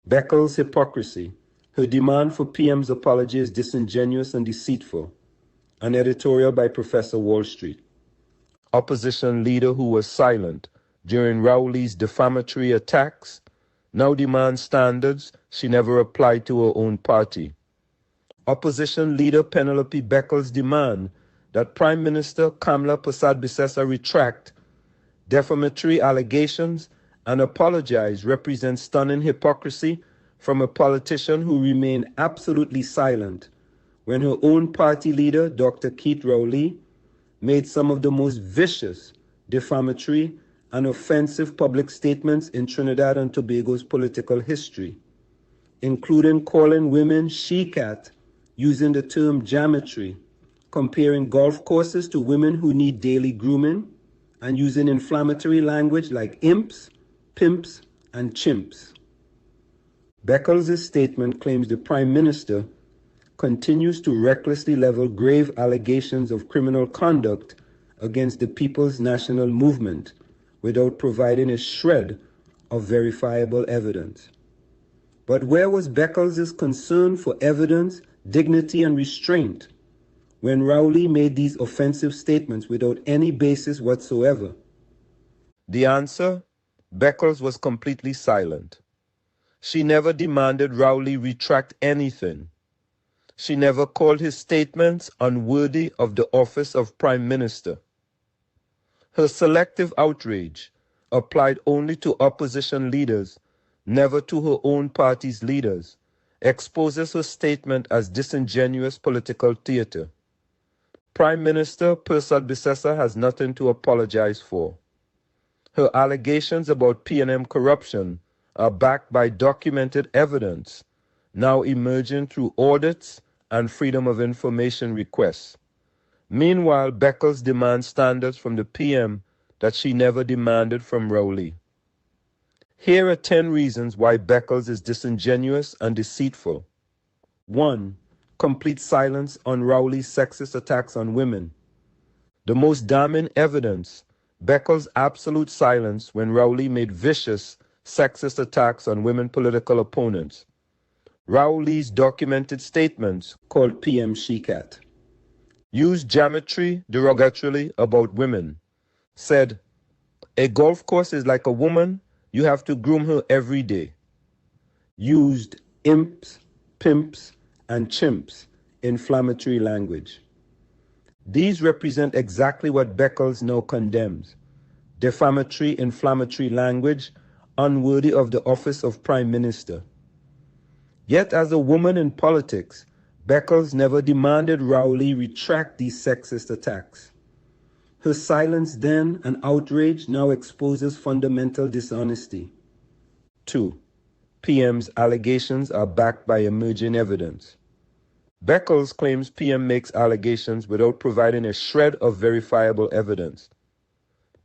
Beckles Hypocrisy. Her demand for PM's apology is disingenuous and deceitful. An editorial by Professor Wall Street. Opposition leader who was silent during Rowley's defamatory attacks now demands standards she never applied to her own party. Opposition leader Penelope Beckles demand that Prime Minister Kamla Persad-Bissessar retract defamatory allegations and apologize represents stunning hypocrisy from a politician who remained absolutely silent when her own party leader, Dr. Keith Rowley, made some of the most vicious, defamatory, and offensive public statements in Trinidad and Tobago's political history, including calling women she-cat, using the term geometry, comparing golf courses to women who need daily grooming, and using inflammatory language like imps, pimps, and chimps. Beckles' statement claims the Prime Minister continues to recklessly level grave allegations of criminal conduct against the People's National Movement without providing a shred of verifiable evidence. But where was Beckles' concern for evidence, dignity, and restraint when Rowley made these offensive statements without any basis whatsoever? The answer? Beckles was completely silent. She never demanded Rowley retract anything. She never called his statements unworthy of the office of Prime Minister. Her selective outrage, applied only to opposition leaders, never to her own party's leaders, exposes her statement as disingenuous political theater. Prime Minister Persad-Bissessar has nothing to apologize for. Her allegations about P&M corruption are backed by documented evidence, now emerging through audits and Freedom of Information requests. Meanwhile, Beckles demands standards from the PM that she never demanded from Rowley. Here are 10 reasons why Beckles is disingenuous and deceitful. 1. Complete silence on Rowley's sexist attacks on women. The most damning evidence, Beckles' absolute silence when Rowley made vicious, sexist attacks on women political opponents. Rowley's documented statements, called PM she-cat, used geometry derogatorily about women, said, "A golf course is like a woman, you have to groom her every day." Used imps, pimps, and chimps, inflammatory language. These represent exactly what Beckles now condemns: defamatory, inflammatory language unworthy of the office of Prime Minister. Yet as a woman in politics, Beckles never demanded Rowley retract these sexist attacks. Her silence then and outrage now exposes fundamental dishonesty. 2. PM's allegations are backed by emerging evidence. Beckles claims PM makes allegations without providing a shred of verifiable evidence.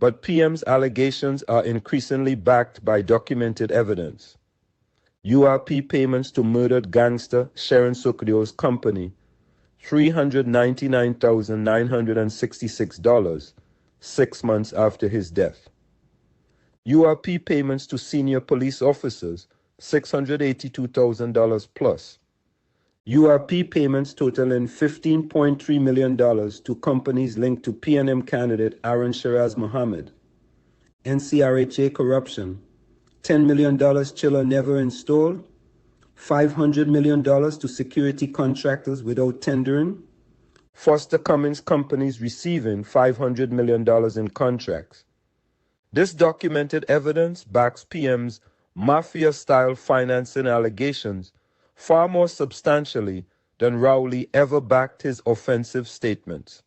But PM's allegations are increasingly backed by documented evidence. URP payments to murdered gangster Sharon Sukdio's company, $399,966, 6 months after his death. URP payments to senior police officers, $682,000 plus. URP payments totaling $15.3 million to companies linked to PNM candidate Aaron Shiraz Mohammed. NCRHA corruption, $10 million chiller never installed, $500 million to security contractors without tendering, Foster Cummins companies receiving $500 million in contracts. This documented evidence backs PM's mafia-style financing allegations far more substantially than Rowley ever backed his offensive statements.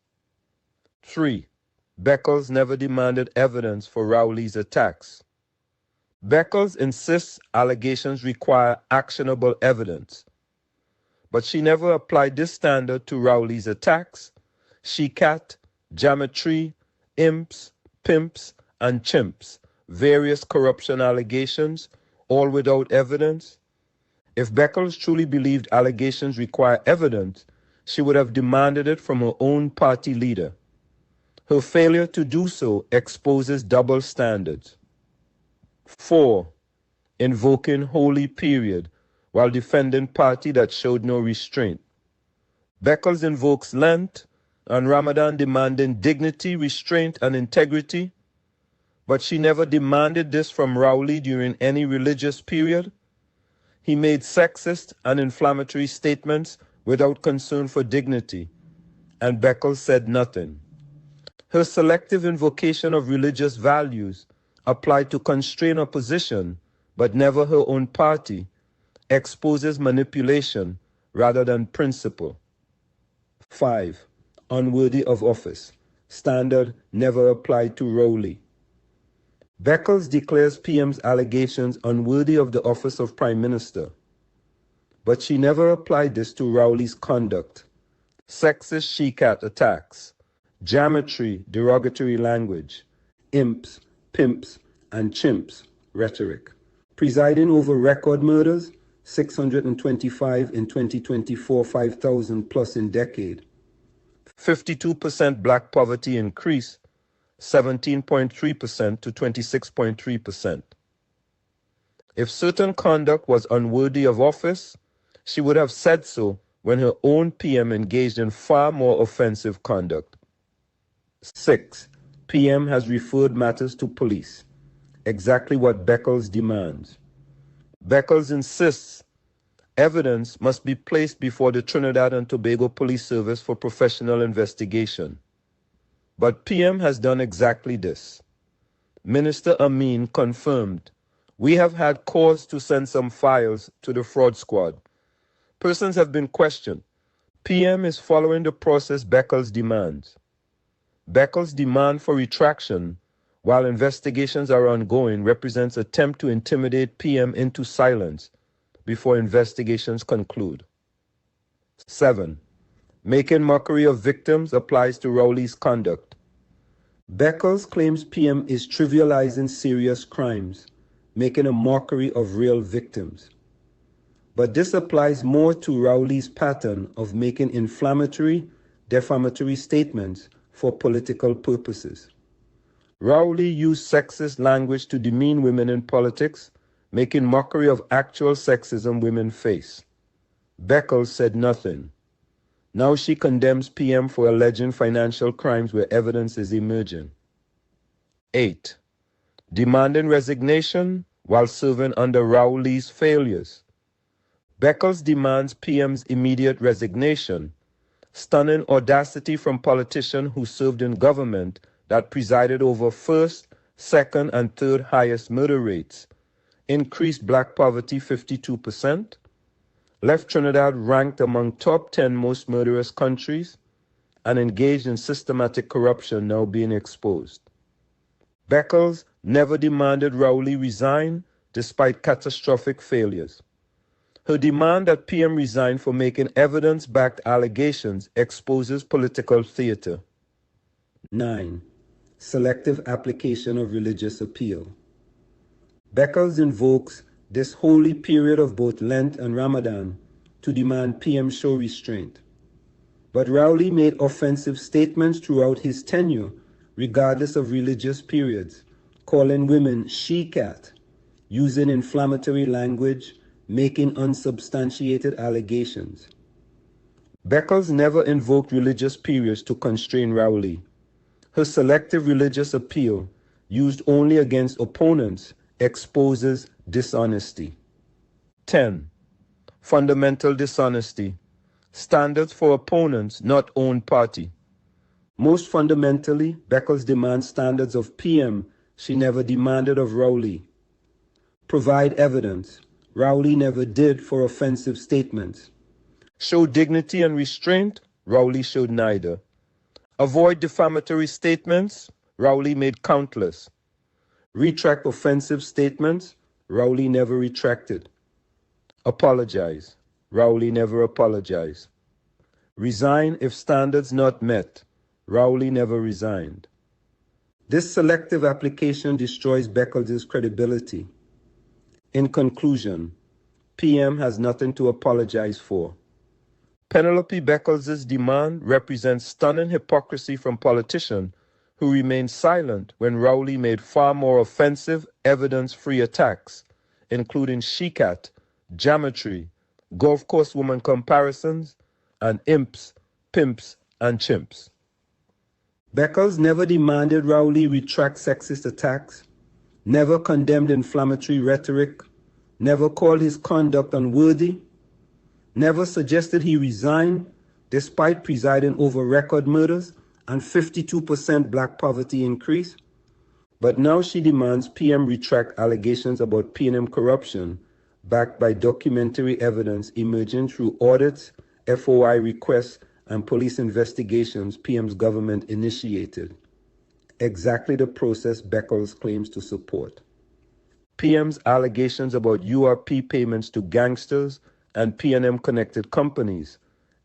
3. Beckles never demanded evidence for Rowley's attacks. Beckles insists allegations require actionable evidence, but she never applied this standard to Rowley's attacks, she-cat, geometry, imps, pimps, and chimps, various corruption allegations, all without evidence. If Beckles truly believed allegations require evidence, she would have demanded it from her own party leader. Her failure to do so exposes double standards. 4. invoking holy period while defending party that showed no restraint. Beckles invokes Lent and Ramadan demanding dignity, restraint, and integrity, but she never demanded this from Rowley during any religious period. He made sexist and inflammatory statements without concern for dignity, and Beckles said nothing. Her selective invocation of religious values applied to constrain opposition, but never her own party, exposes manipulation rather than principle. 5. Unworthy of office. Standard never applied to Rowley. Beckles declares PM's allegations unworthy of the office of Prime Minister, but she never applied this to Rowley's conduct. Sexist she-cat attacks, geometry, derogatory language, imps, pimps, and chimps rhetoric. Presiding over record murders, 625 in 2024, 5,000 plus in decade. 52% black poverty increase, 17.3% to 26.3%. If certain conduct was unworthy of office, she would have said so when her own PM engaged in far more offensive conduct. 6. PM has referred matters to police, exactly what Beckles demands. Beckles insists evidence must be placed before the Trinidad and Tobago Police Service for professional investigation. But PM has done exactly this. Minister Amin confirmed, "We have had cause to send some files to the fraud squad. Persons have been questioned. PM is following the process Beckles demands." Beckles' demand for retraction, while investigations are ongoing, represents attempt to intimidate PM into silence before investigations conclude. 7. Making mockery of victims applies to Rowley's conduct. Beckles claims PM is trivializing serious crimes, making a mockery of real victims. But this applies more to Rowley's pattern of making inflammatory, defamatory statements for political purposes. Rowley used sexist language to demean women in politics, making mockery of actual sexism women face. Beckles said nothing. Now she condemns PM for alleging financial crimes where evidence is emerging. 8. Demanding resignation while serving under Rowley's failures. Beckles demands PM's immediate resignation, stunning audacity from politicians who served in government that presided over first, second, and third highest murder rates, increased black poverty 52%, left Trinidad ranked among top 10 most murderous countries, and engaged in systematic corruption now being exposed. Beckles never demanded Rowley resign despite catastrophic failures. Her demand that PM resign for making evidence-backed allegations exposes political theater. 9. Selective application of religious appeal. Beckles invokes this holy period of both Lent and Ramadan to demand PM show restraint. But Rowley made offensive statements throughout his tenure, regardless of religious periods, calling women she-cat, using inflammatory language, making unsubstantiated allegations. Beckles never invoked religious periods to constrain Rowley. Her selective religious appeal, used only against opponents, exposes dishonesty. 10. Fundamental dishonesty. Standards for opponents, not own party. Most fundamentally, Beckles demands standards of PM she never demanded of Rowley. Provide evidence. Rowley never did for offensive statements. Show dignity and restraint. Rowley showed neither. Avoid defamatory statements. Rowley made countless. Retract offensive statements. Rowley never retracted. Apologize. Rowley never apologized. Resign if standards not met. Rowley never resigned. This selective application destroys Beckles' credibility. In conclusion, PM has nothing to apologize for. Penelope Beckles' demand represents stunning hypocrisy from politicians who remained silent when Rowley made far more offensive, evidence-free attacks, including she-cat, geometry, golf course woman comparisons, and imps, pimps, and chimps. Beckles never demanded Rowley retract sexist attacks, never condemned inflammatory rhetoric, never called his conduct unworthy, never suggested he resign despite presiding over record murders and 52% black poverty increase. But now she demands PM retract allegations about P&M corruption backed by documentary evidence emerging through audits, FOI requests, and police investigations PM's government initiated. Exactly the process Beckles claims to support. PM's allegations about URP payments to gangsters and P&M connected companies,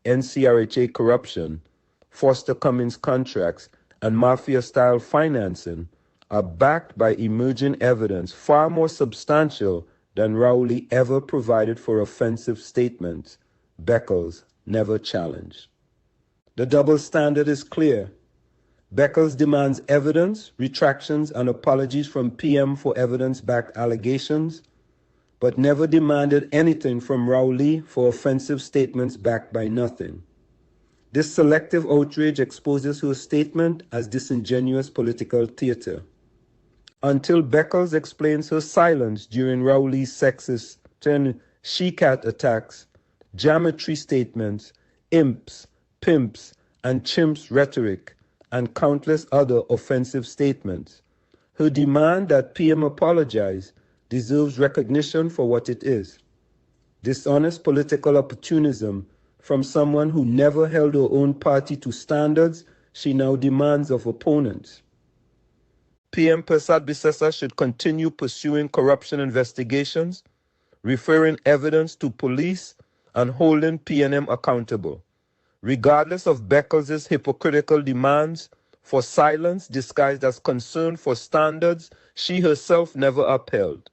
NCRHA corruption, Foster Cummins contracts, and mafia-style financing are backed by emerging evidence far more substantial than Rowley ever provided for offensive statements Beckles never challenged. The double standard is clear. Beckles demands evidence, retractions, and apologies from PM for evidence-backed allegations, but never demanded anything from Rowley for offensive statements backed by nothing. This selective outrage exposes her statement as disingenuous political theater. Until Beckles explains her silence during Rowley's sexist she-cat attacks, geometry statements, imps, pimps, and chimps rhetoric, and countless other offensive statements, her demand that PM apologize deserves recognition for what it is: dishonest political opportunism from someone who never held her own party to standards she now demands of opponents. PM Persad Bissessa should continue pursuing corruption investigations, referring evidence to police, and holding P&M accountable, regardless of Beckles' hypocritical demands for silence disguised as concern for standards she herself never upheld.